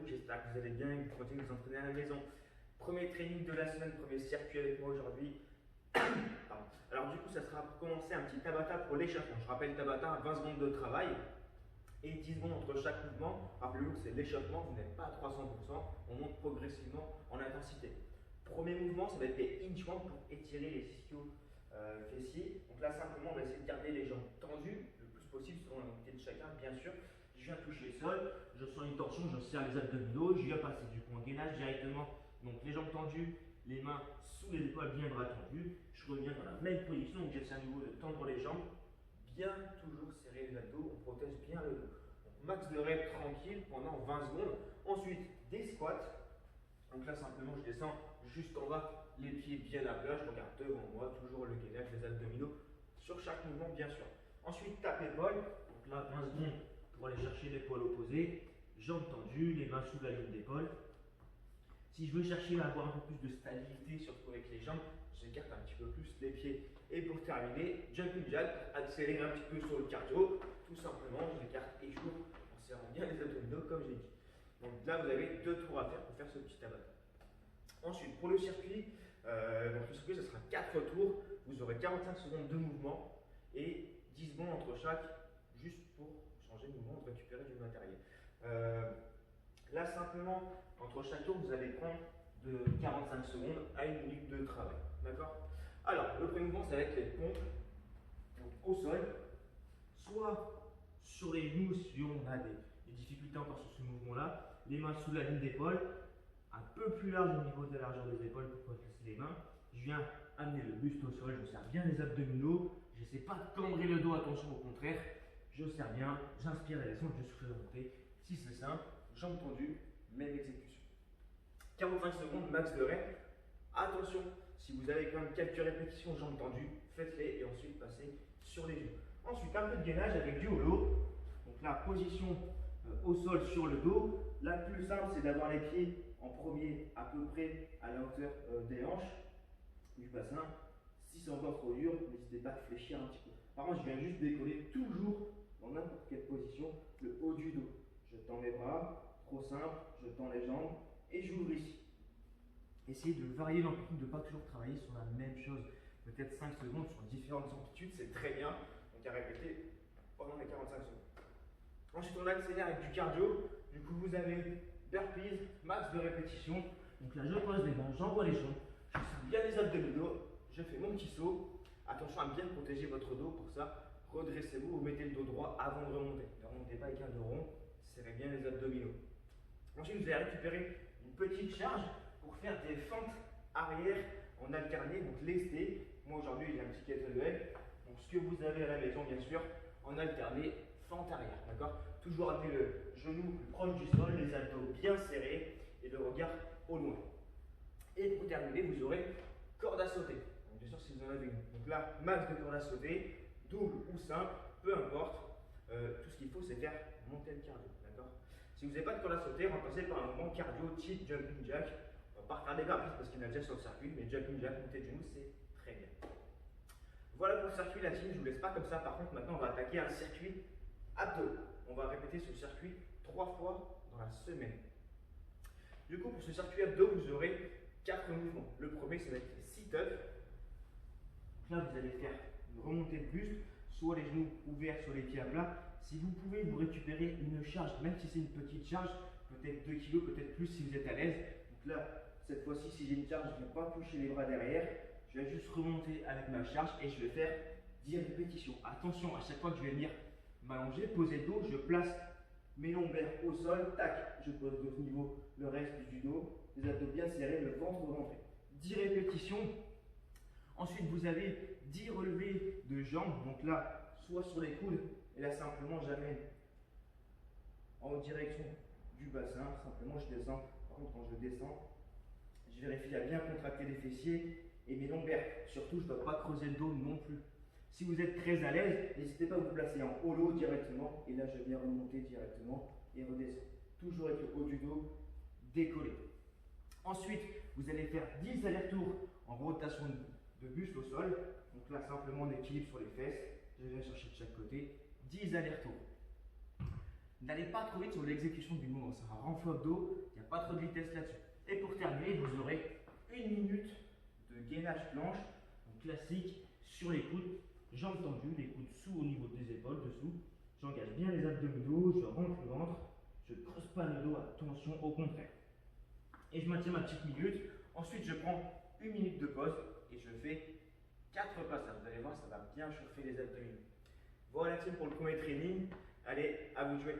j'espère que vous allez bien et que vous continuez de vous entraîner à la maison. Premier training de la semaine, premier circuit avec moi aujourd'hui. Pardon. Alors du coup, ça sera pour commencer un petit Tabata pour l'échauffement. Je rappelle Tabata, 20 secondes de travail et 10 secondes entre chaque mouvement. Rappelez-vous que c'est l'échauffement, vous n'êtes pas à 300%, on monte progressivement en intensité. Premier mouvement, ça va être des hinge-jumps pour étirer les ischios fessiers. Donc là, simplement, on va essayer de garder les jambes tendues le plus possible selon la mobilité de chacun, bien sûr. Je viens toucher le sol, je sens une torsion, je serre les abdominaux, je viens passer du coup en gainage directement. Donc les jambes tendues, les mains sous les épaules, bien bras tendus. Je reviens dans la même position, donc j'essaie à nouveau de tendre les jambes. Bien toujours serrer les abdos, on protège bien le dos. Donc, max de reps tranquille pendant 20 secondes. Ensuite, des squats. Donc là, simplement, je descends jusqu'en bas, les pieds bien à plat, je regarde devant moi, toujours le gainage, les abdominaux sur chaque mouvement, bien sûr. Ensuite, tape épaule. Donc là, 20 secondes pour aller chercher l'épaule opposée, jambes tendues, les mains sous la ligne d'épaule. Si je veux chercher à avoir un peu plus de stabilité, surtout avec les jambes, j'écarte un petit peu plus les pieds. Et pour terminer, jumping jack, accélérer un petit peu sur le cardio. Tout simplement, j'écarte et j'ouvre en serrant bien les abdominaux, comme j'ai dit. Donc là, vous avez 2 tours à faire pour faire ce petit tabata. Ensuite, pour le circuit, ce sera 4 tours. Vous aurez 45 secondes de mouvement et 10 secondes entre chaque, juste pour changer de mouvement, de récupérer du matériel. Là, simplement, entre chaque tour, vous allez prendre de 45 secondes à 1 minute de travail. D'accord? Alors, le premier mouvement, ça va être les pompes. Donc, au sol, soit sur les genoux si on a des difficultés encore sur ce mouvement-là, les mains sous la ligne d'épaule, un peu plus large au niveau de la largeur des épaules pour placer les mains. Je viens amener le buste au sol, je serre bien les abdominaux, je n'essaie pas de cambrer le dos, attention au contraire, je serre bien, j'inspire et descends, je souffle remonter. Si c'est simple, jambes tendues, même exécution. 45 secondes max de rep. Attention, si vous avez quand même quelques répétitions jambes tendues, faites-les et ensuite passez sur les genoux. Ensuite, un peu de gainage avec du holo. Donc la position au sol sur le dos. La plus simple, c'est d'avoir les pieds en premier à peu près à la hauteur des hanches, du bassin. Si c'est encore trop dur, n'hésitez pas à fléchir un petit peu. Par contre, je viens juste décoller toujours dans n'importe quelle position le haut du dos. Je tends mes bras, trop simple, je tends les jambes et j'ouvre ici. Essayez de varier l'amplitude, de ne pas toujours travailler sur la même chose. Peut-être 5 secondes sur différentes amplitudes, c'est très bien. Donc à répéter pendant les 45 secondes. Ensuite, on accélère avec du cardio. Du coup, vous avez burpees, max de répétition. Donc là, je pose les mains, j'envoie les jambes, je serre bien les abdominaux, je fais mon petit saut. Attention à bien protéger votre dos pour ça. Redressez-vous, vous mettez le dos droit avant de remonter. Ne remontez pas avec un dos rond, serrez bien les abdominaux. Ensuite, vous allez récupérer une petite charge pour faire des fentes arrière en alterné, donc lesté. Moi aujourd'hui j'ai un petit kettlebell, donc ce que vous avez à la maison bien sûr, en alterné, fente arrière, d'accord? Toujours amener le genou plus proche du sol, les abdos bien serrés et le regard au loin. Et pour terminer, vous aurez corde à sauter, donc bien sûr si vous en avez une. Donc là, max de corde à sauter, double ou simple, peu importe. Tout ce qu'il faut, c'est faire monter le cardio, d'accord? Si vous n'avez pas de corde à sauter, remplacez par un mouvement cardio type jumping jack. On va pas regarder burpees parce qu'il y en a déjà sur le circuit, mais jumping jack, montée de genoux, c'est très bien. Voilà pour le circuit latine, je ne vous laisse pas comme ça. Par contre, maintenant, on va attaquer un circuit abdos. On va répéter ce circuit 3 fois dans la semaine. Du coup, pour ce circuit abdos, vous aurez 4 mouvements. Le premier, ça va être les sit-ups. Là, vous allez faire une remontée de buste, soit les genoux ouverts sur les pieds à plat. Si vous pouvez vous récupérer une charge, même si c'est une petite charge, peut-être 2 kg, peut-être plus si vous êtes à l'aise. Donc là, cette fois-ci, si j'ai une charge, je ne vais pas toucher les bras derrière. Je vais juste remonter avec ma charge et je vais faire 10 répétitions. Attention, à chaque fois que je vais venir m'allonger, poser le dos, je place mes lombaires au sol, tac, je pose de niveau le reste du dos, les abdos bien serrés, le ventre rentré. 10 répétitions. Ensuite, vous avez 10 relevés de jambes. Donc là, soit sur les coudes, et là simplement j'amène en direction du bassin. Simplement, je descends. Par contre, quand je descends, je vérifie à bien contracter les fessiers et mes lombaires. Surtout, je ne dois pas creuser le dos non plus. Si vous êtes très à l'aise, n'hésitez pas à vous placer en holo directement. Et là, je viens remonter directement et redescendre. Toujours avec le haut du dos décollé. Ensuite, vous allez faire 10 allers-retours en rotation de buste au sol. Donc là, simplement on équilibre sur les fesses. Je viens chercher de chaque côté. 10 allers-retours. N'allez pas trop vite sur l'exécution du mouvement, c'est un renfort d'abdos, il n'y a pas trop de vitesse là-dessus. Et pour terminer, vous aurez 1 minute de gainage planche, donc classique, sur les coudes, jambes tendues, les coudes sous au niveau des épaules, dessous. J'engage bien les abdominaux, je rentre le ventre, je ne creuse pas le dos, attention au contraire. Et je maintiens ma petite minute. Ensuite, je prends 1 minute de pause et je fais 4 passages. Vous allez voir, ça va bien chauffer les abdominaux. Voilà, team, pour le premier training. Allez, à vous de jouer.